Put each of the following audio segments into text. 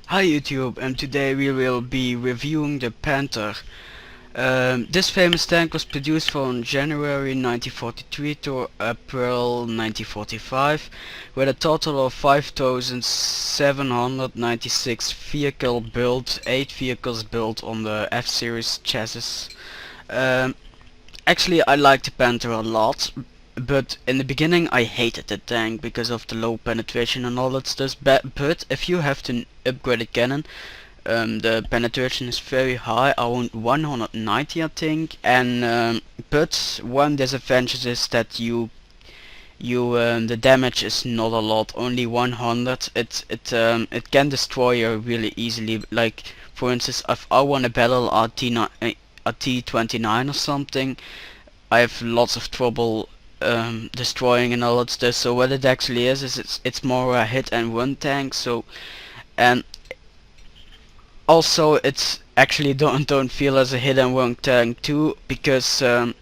Hi YouTube, and today we will be reviewing the Panther. This famous tank was produced from January 1943 to April 1945 with a total of 5,796 vehicle built, 8 vehicles built on the F-Series chassis. Um, Actually, I like the Panther a lot, but in the beginning I hated the tank because of the low penetration and all that stuff. But if you have the upgraded cannon, the penetration is very high, around 190 I think, and but one disadvantage is that the damage is not a lot, only 100. It can destroy you really easily. Like for instance, if I want to battle a T-29 or something, I have lots of trouble destroying and all that stuff. So what it actually is it's more a hit and run tank. So and also it's actually don't feel as a hit and run tank too, because the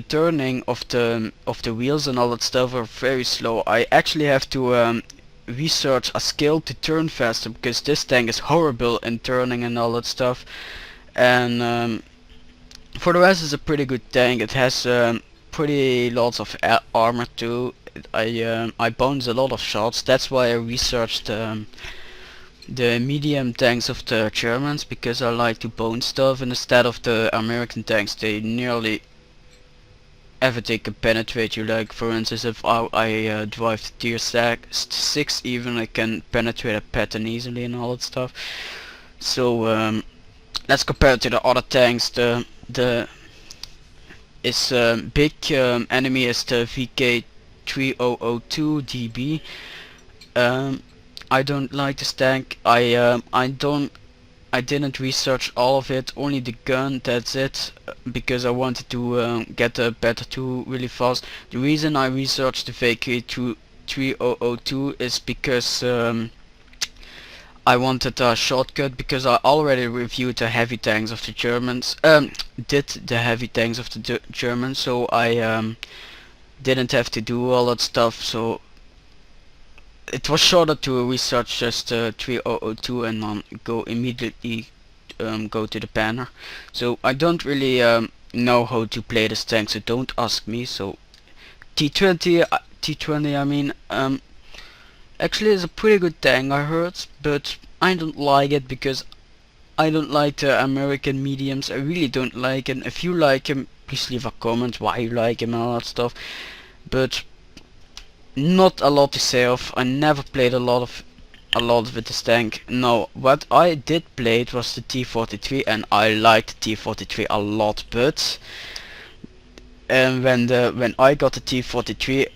turning of the wheels and all that stuff are very slow. I actually have to research a skill to turn faster, because this tank is horrible in turning and all that stuff. And for the rest, it's a pretty good tank. It has pretty lots of armor too. I bounce a lot of shots. That's why I researched the medium tanks of the Germans, because I like to bone stuff, and instead of the American tanks, they nearly everything can penetrate you. Like for instance, if I drive the tier 6 even, I can penetrate a pattern easily and all that stuff. So let's compare it to the other tanks. The big enemy is the VK3002DB. I don't like this tank. I didn't research all of it, only the gun, that's it, because I wanted to get a better tool really fast. The reason I researched the VK3002 is because I wanted a shortcut, because I already reviewed the heavy tanks of the Germans, did the heavy tanks of the Germans, so I didn't have to do all that stuff. So it was shorter to research just 3002 and then go immediately go to the Panther. So I don't really know how to play this tank, so don't ask me. So T20 I mean, actually is a pretty good tank, I heard, but I don't like it because I don't like the American mediums. I really don't like him. If you like him, please leave a comment why you like him and all that stuff. But not a lot to say of. I never played a lot with this tank. No, what I did play it was the T43, and I liked the T43 a lot. But when I got the T43,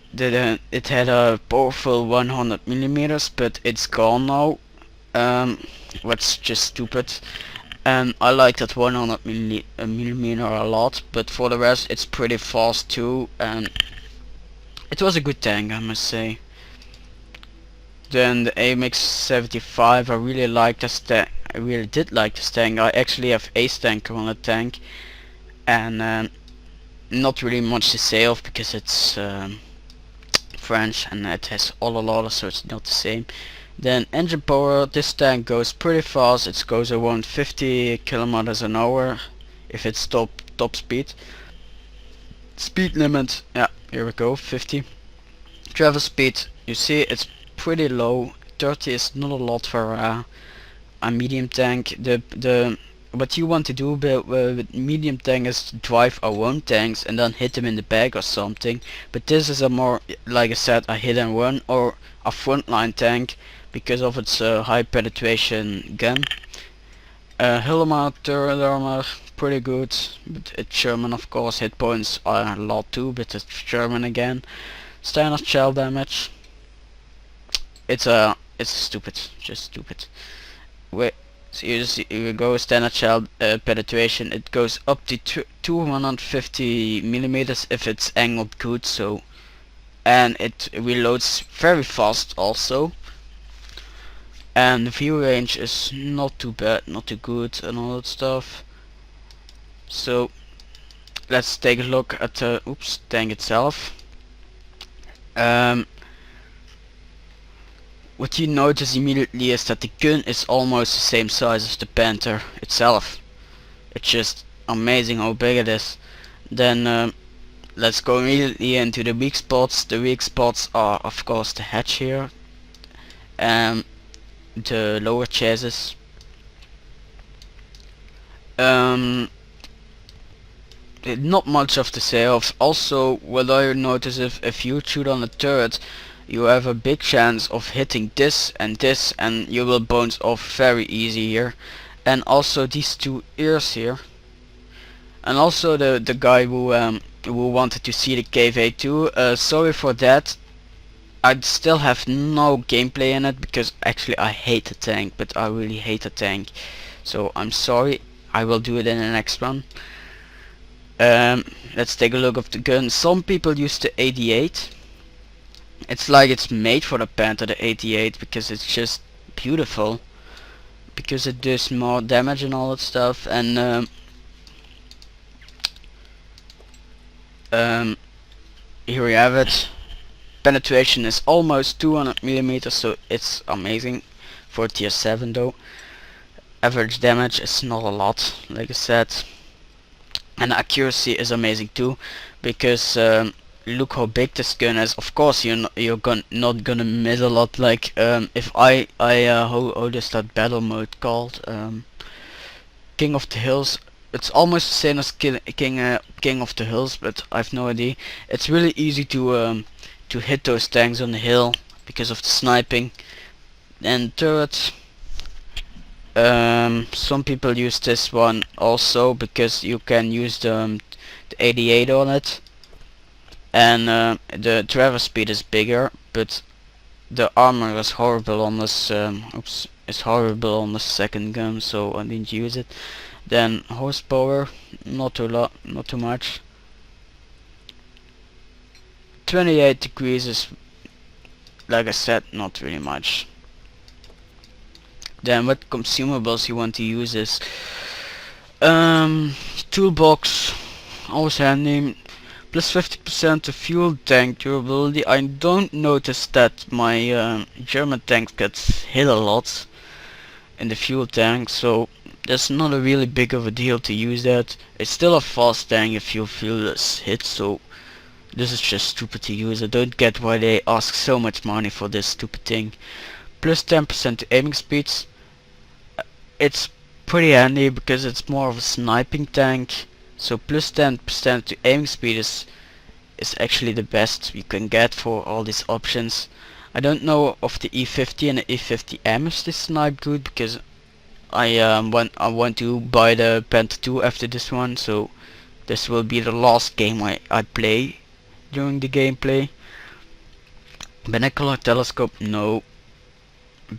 it had a powerful 100 millimeters, but it's gone now. What's just stupid. And I like that 100 millimeter a lot, but for the rest, it's pretty fast too, and it was a good tank, I must say. Then the AMX-75, I really like this tank. I really did like this tank. I actually have Ace Tanker on the tank, and not really much to say of, because it's French and it has all a lot, so it's not the same. Then engine power, this tank goes pretty fast. It goes around 50 kilometers an hour if it's top speed. Speed limit, yeah, here we go, 50. Travel speed, you see it's pretty low. 30 is not a lot for a medium tank. What you want to do with medium tank is drive around tanks and then hit them in the back or something. But this is a more, like I said, a hit and run or a frontline tank because of its high penetration gun. Hilma, third armor, pretty good, but it's German of course. Hit points are a lot too, but it's German again. Standard shell damage. It's stupid, just stupid. Wait, so here we go. Standard shell penetration. It goes up to 250 millimeters if it's angled good. So, and it reloads very fast also. And the view range is not too bad, not too good, and all that stuff. So let's take a look at the tank itself. what you notice immediately is that the gun is almost the same size as the Panther itself. It's just amazing how big it is. Then let's go immediately into the weak spots. The weak spots are of course the hatch here, the lower chassis. Not much of the sales. Also, what I notice, if you shoot on a turret, you have a big chance of hitting this and you will bounce off very easy here. And also these two ears here. And also the guy who wanted to see the KV2, sorry for that. I still have no gameplay in it because actually I hate the tank, but I really hate the tank. So I'm sorry, I will do it in the next one. Let's take a look at the gun. Some people use the 88. It's like it's made for the Panther, the 88, because it's just beautiful. Because it does more damage and all that stuff. And here we have it. Penetration is almost 200 millimeters, so it's amazing for tier 7 though. Average damage is not a lot, like I said. And accuracy is amazing too, because look how big this gun is. Of course you're not gonna miss a lot. Like if how is that battle mode called? King of the Hills. It's almost the same as King of the Hills, but I've no idea. It's really easy to hit those tanks on the hill because of the sniping and turrets. Some people use this one also because you can use the 88 on it, and the traverse speed is bigger, but the armor is horrible on this. It's horrible on the second gun, so I didn't use it. Then horsepower, not too much. 28 degrees is, like I said, not really much. Then what consumables you want to use is toolbox, always handy. Plus 50% to fuel tank durability. I don't notice that my German tank gets hit a lot in the fuel tank, so that's not a really big of a deal to use that. It's still a fast tank if you feel less hit, so this is just stupid to use. I don't get why they ask so much money for this stupid thing. Plus 10% to aiming speeds. It's pretty handy because it's more of a sniping tank. So plus 10% to aiming speed is actually the best you can get for all these options. I don't know of the E50 and the E50M if they snipe good, because I want to buy the Panther 2 after this one, so this will be the last game I play during the gameplay. Binocular telescope, no,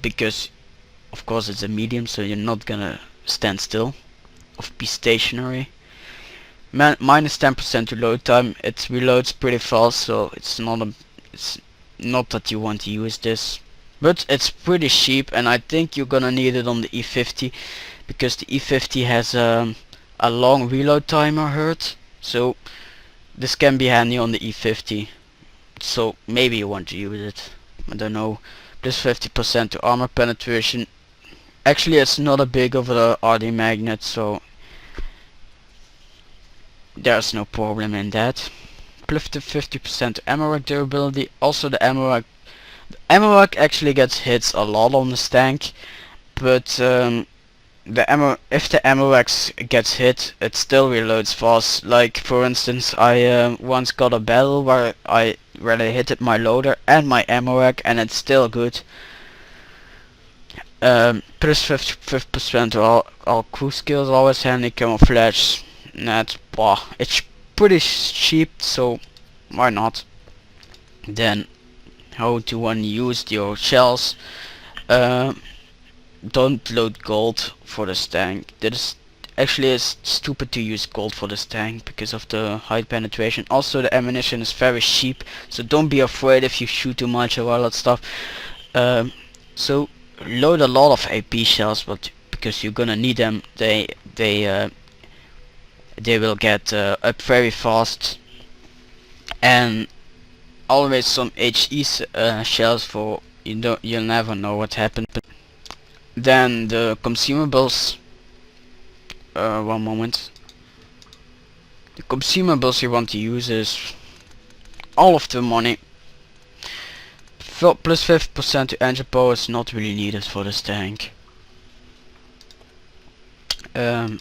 because of course it's a medium, so you're not gonna stand still or be stationary. Minus 10% reload time. It reloads pretty fast, so it's not that you want to use this, but it's pretty cheap, and I think you're gonna need it on the E50 because the E50 has a long reload time, I heard, so this can be handy on the E50. So maybe you want to use it, I don't know. Plus 50% to armor penetration. Actually, it's not a big of a RD magnet, so there's no problem in that. Plus 50% to ammo rack durability. Also the ammo rack actually gets hits a lot on this tank, but if the ammo rack gets hit, it still reloads fast. Like for instance, I once got a battle where I hit my loader and my ammo rack, and it's still good. Plus 50% to all crew skills, always handy. Camouflage, it's pretty cheap, so why not? Then how to use your shells. Don't load gold for this tank. Actually it's stupid to use gold for this tank because of the high penetration. Also the ammunition is very cheap, so don't be afraid if you shoot too much or all that stuff. So load a lot of AP shells, but because you're gonna need them. They will get up very fast, and always some HE shells for you'll never know what happened. Then the consumables. One moment. The consumables you want to use is all of the money. Plus 50% to engine power is not really needed for this tank. Then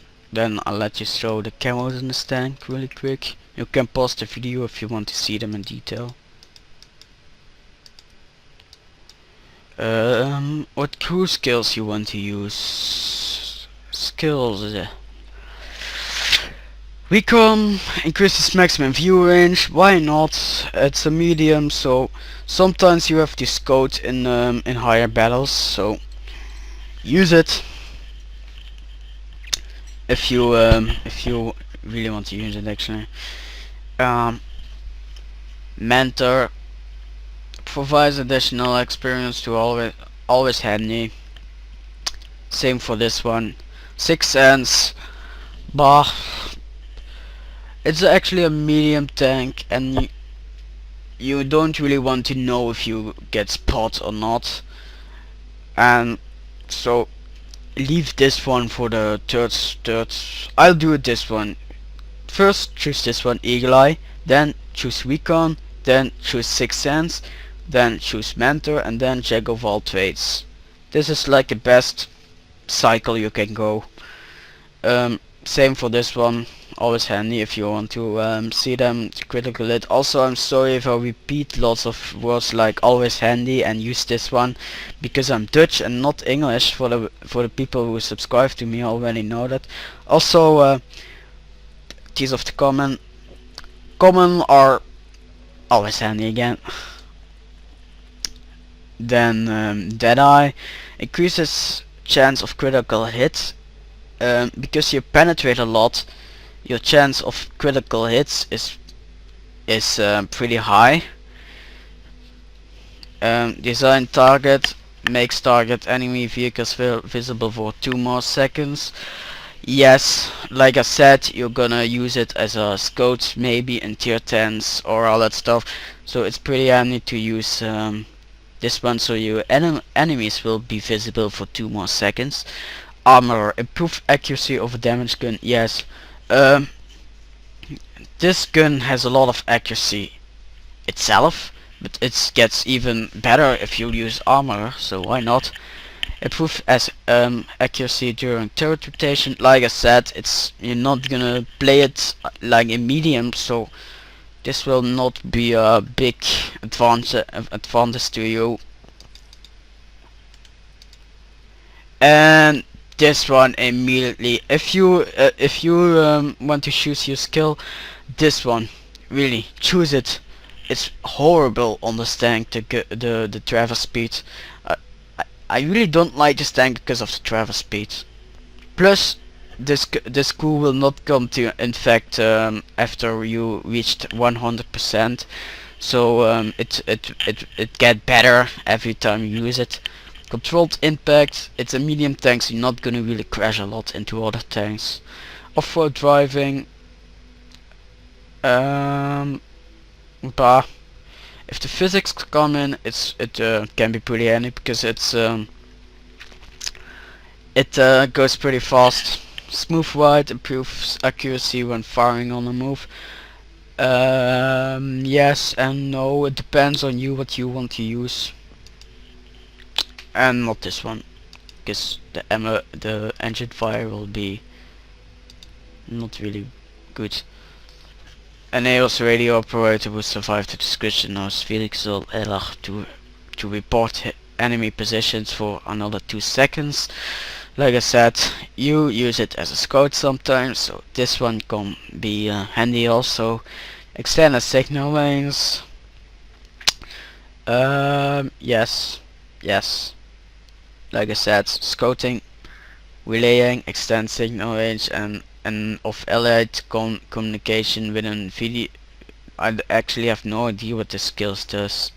I'll let you show the camos in this tank really quick. You can pause the video if you want to see them in detail. What crew skills you want to use? Skills. Recon increases maximum view range. Why not? It's a medium, so sometimes you have to scout in higher battles. So use it if you really want to use it. Actually, Mentor provides additional experience to always handy. Same for this one. 6 cents. Bah. It's actually a medium tank, and you don't really want to know if you get spot or not, and so leave this one for the third. I'll do it this one. First choose this one, Eagle Eye, then choose Recon, then choose 6 cents, then choose Mentor, and then Jack of all trades. This is like the best cycle you can go. Same for this one. Always handy if you want to see them critical hit. Also, I'm sorry if I repeat lots of words like always handy and use this one, because I'm Dutch and not English. For the people who subscribe to me already know that. Also, keys of the common are always handy again. Then Deadeye increases chance of critical hit. Because you penetrate a lot, your chance of critical hits is pretty high. Design target makes target enemy vehicles visible for 2 more seconds. Yes, like I said, you're gonna use it as a scout maybe in tier 10s or all that stuff, so it's pretty handy to use this one, so your enemies will be visible for 2 more seconds. Armor, improved accuracy of a damage gun. Yes, this gun has a lot of accuracy itself, but it gets even better if you use armor, so why not? Improved as accuracy during turret rotation. Like I said, you're not gonna play it like a medium, so this will not be a big advantage to you. And this one immediately, if you want to choose your skill, this one, really choose it. It's horrible on this tank, the traverse speed. I really don't like this tank because of the traverse speed. Plus, this crew will not come to infect after you reached 100%. So it get better every time you use it. Controlled impact, it's a medium tank, so you're not gonna really crash a lot into other tanks. Off-road driving, bah, if the physics come in, it can be pretty handy, because it goes pretty fast. Smooth ride improves accuracy when firing on a move. Yes and no, it depends on you what you want to use. And not this one, because the engine fire will be not really good. Enables radio operator who survive the description of vehicle to report enemy positions for another 2 seconds. Like I said, you use it as a scout sometimes, so this one can be handy also. Extended signal range. Yes. Like I said, scouting, relaying, extend signal range, and of allied communication within video. I actually have no idea what this skills does.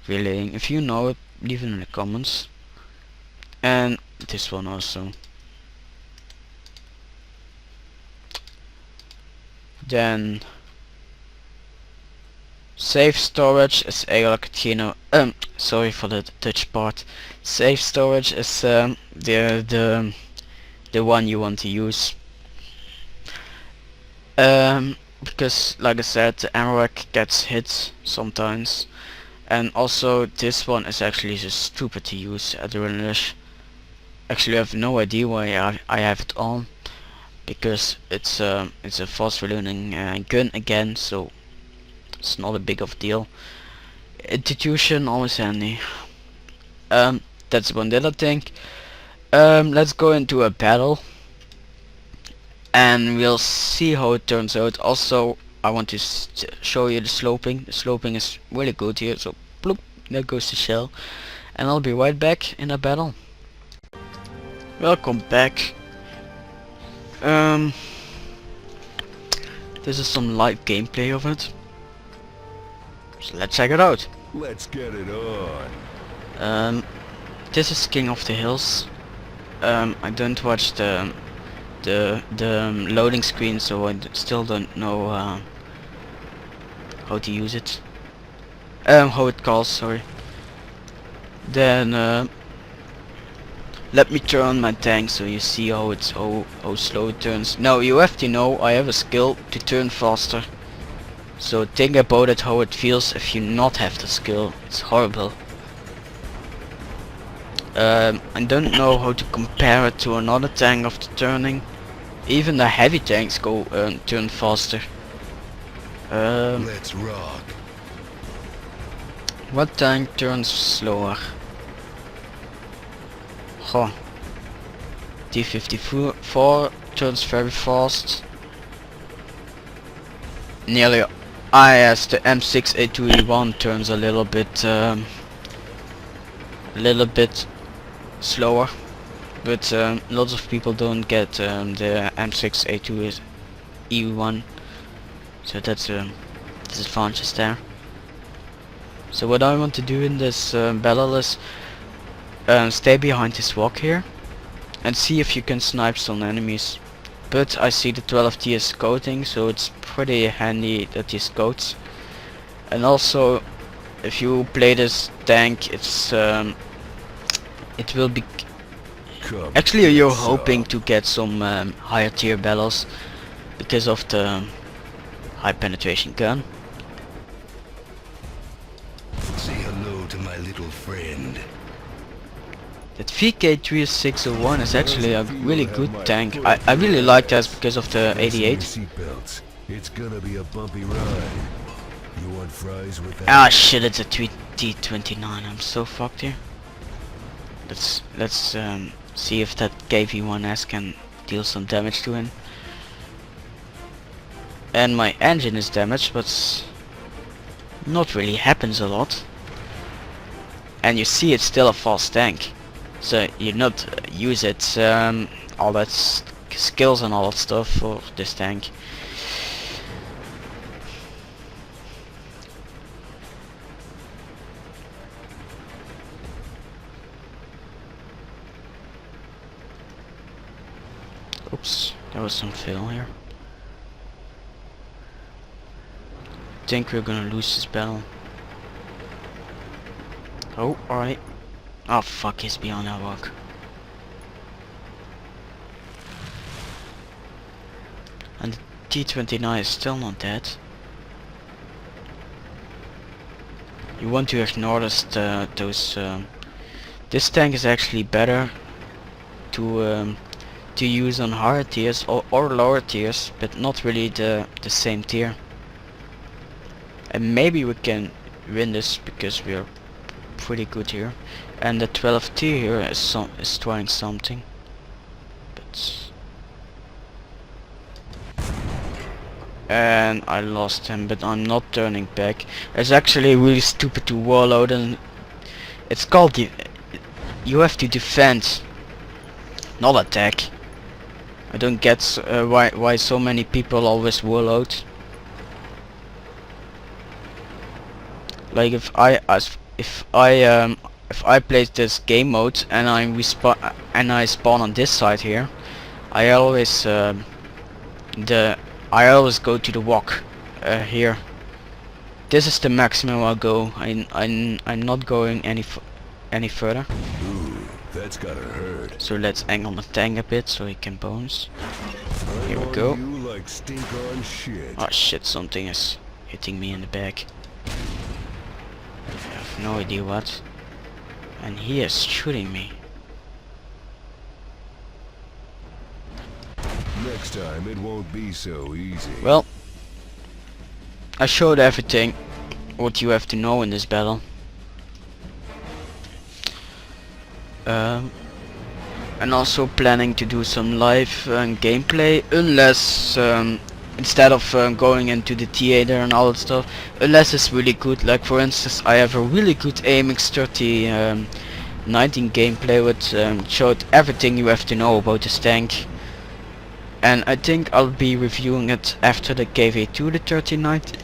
Relaying, if you know it, leave it in the comments. And this one also. Then Safe storage is eigenlijk hetgene. Sorry for the Dutch part. Safe storage is the one you want to use. Because like I said, the Amarak gets hit sometimes, and also this one is actually just stupid to use, Adrenaline. Actually, I have no idea why I have it on, because it's a fast reloading gun again, so it's not a big of a deal. Institution always handy. That's one that I think. Let's go into a battle, and we'll see how it turns out. Also, I want to show you the sloping. The sloping is really good here, so bloop, there goes the shell. And I'll be right back in a battle. Welcome back. This is some live gameplay of it. So let's check it out. Let's get it on. This is King of the Hills. I don't watch the loading screen, so I still don't know how to use it. How it calls, sorry. Then let me turn on my tank so you see how slow it turns. Now you have to know I have a skill to turn faster. So think about it, how it feels if you not have the skill. It's horrible. I don't know how to compare it to another tank of the turning. Even the heavy tanks go turn faster. Let's rock. What tank turns slower? Huh. T-54 turns very fast. Nearly. Yes, the M6A2E1 turns a little bit slower, but lots of people don't get the M6A2E1, so that's disadvantages there. So what I want to do in this battle is stay behind this rock here and see if you can snipe some enemies. But I see the 12T is scouting, so it's pretty handy that he scouts. And also, if you play this tank, it's it will be actually you're hoping to get some higher tier battles because of the high penetration gun. Say hello to my little friend. That VK3601 is actually a really good tank. I really like that because of the 88. It's gonna be a bumpy ride. You want fries with that? Ah shit, it's a T29. I'm so fucked here. Let's see if that KV1S can deal some damage to him. And my engine is damaged, but not really happens a lot. And you see it's still a fast tank, so you not use it all that skills and all that stuff for this tank. Oops, there was some fail here. Think we're gonna lose this battle. Oh, alright. Oh fuck, he's beyond that rock. And the T29 is still not dead. You want to ignore those this tank is actually better to use on higher tiers or lower tiers, but not really the same tier. And maybe we can win this because we're pretty good here, and the 12T here is trying something, but and I lost him, but I'm not turning back. It's actually really stupid to warload, and it's called you have to defend, not attack. I don't get why so many people always warload. Like if I play this game mode and I spawn on this side here, I always go to the walk here, this is the maximum I'll go. I'm not going any further. Ooh, that's gotta hurt. So let's angle the tank a bit so he can bounce. Here we I'm go. on you like stink on shit. Oh shit, something is hitting me in the back. I have no idea what. And he is shooting me. Next time it won't be so easy. Well, I showed everything what you have to know in this battle. And also planning to do some live gameplay, unless instead of going into the theater and all that stuff, unless it's really good. Like for instance, I have a really good AMX 3019 gameplay which showed everything you have to know about this tank. And I think I'll be reviewing it after the KV2, the 3090.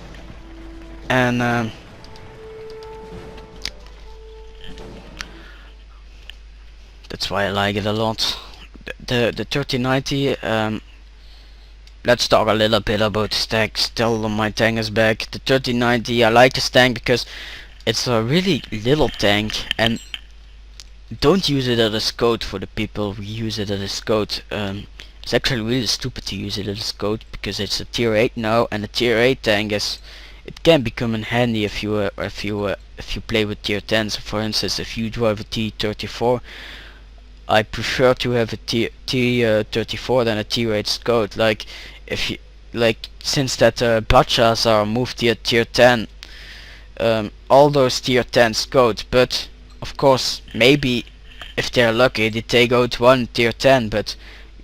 And that's why I like it a lot. The 3090, let's talk a little bit about the tank. Still my tank is back. The 3090, I like this tank because it's a really little tank, and don't use it as a scout for the people who use it as a scout. It's actually really stupid to use it as a scout because it's a tier 8 now, and a tier 8 tank is, it can become in handy if you play with tier 10. So for instance, if you drive a T34, I prefer to have a T34 than a tier 8 scout. Like if you since that Bachas are moved to tier 10, all those tier 10 scouts, but of course maybe if they're lucky they take out one tier 10, but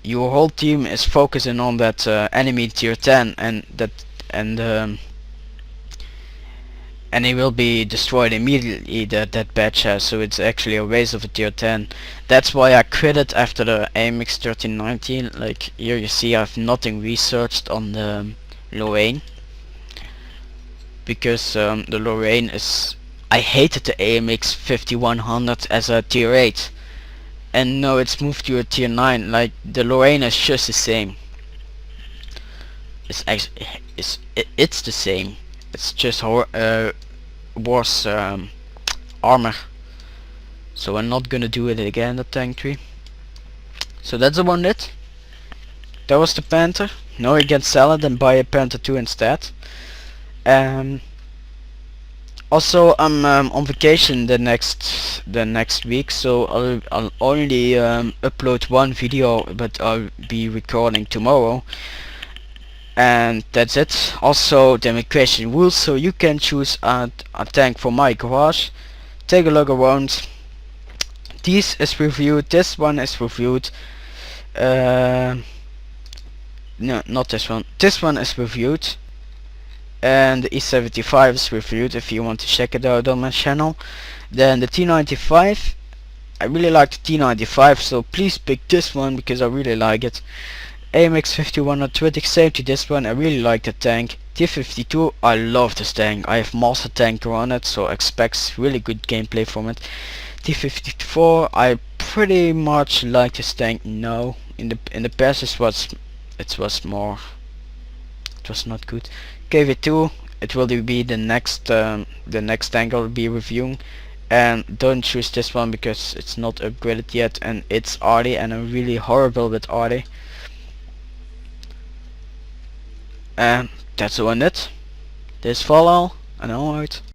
your whole team is focusing on that enemy tier 10, and he will be destroyed immediately, that batch has, so it's actually a waste of a tier 10. That's why I quit it after the AMX 1319. Like here you see I have nothing researched on the Lorraine, because the Lorraine is, I hated the AMX 5100 as a tier 8, and now it's moved to a tier 9. Like the Lorraine is just the same. It's actually it's the same. It's just worse armor. So I'm not gonna do it again, the tank tree. So that's about it. That was the Panther. Now you can sell it and buy a Panther 2 instead. Also I'm on vacation the next week, so I'll only upload one video, but I'll be recording tomorrow. And that's it. Also the migration rules, so you can choose a tank for my garage. Take a look around. This is reviewed, this one is reviewed. No, not this one. This one is reviewed. And the E75 is reviewed if you want to check it out on my channel. Then the T95, I really like the T95, so please pick this one because I really like it. AMX 5120, same to this one, I really like the tank. T52, I love this tank. I have Master Tanker on it, so expect really good gameplay from it. T54, I pretty much like this tank now. In the past it was not good. KV2, it will be the next tank I'll be reviewing. And don't choose this one because it's not upgraded yet, and it's arty, and I'm really horrible with arty. And that's on it. This is Phalhell, and I'm out.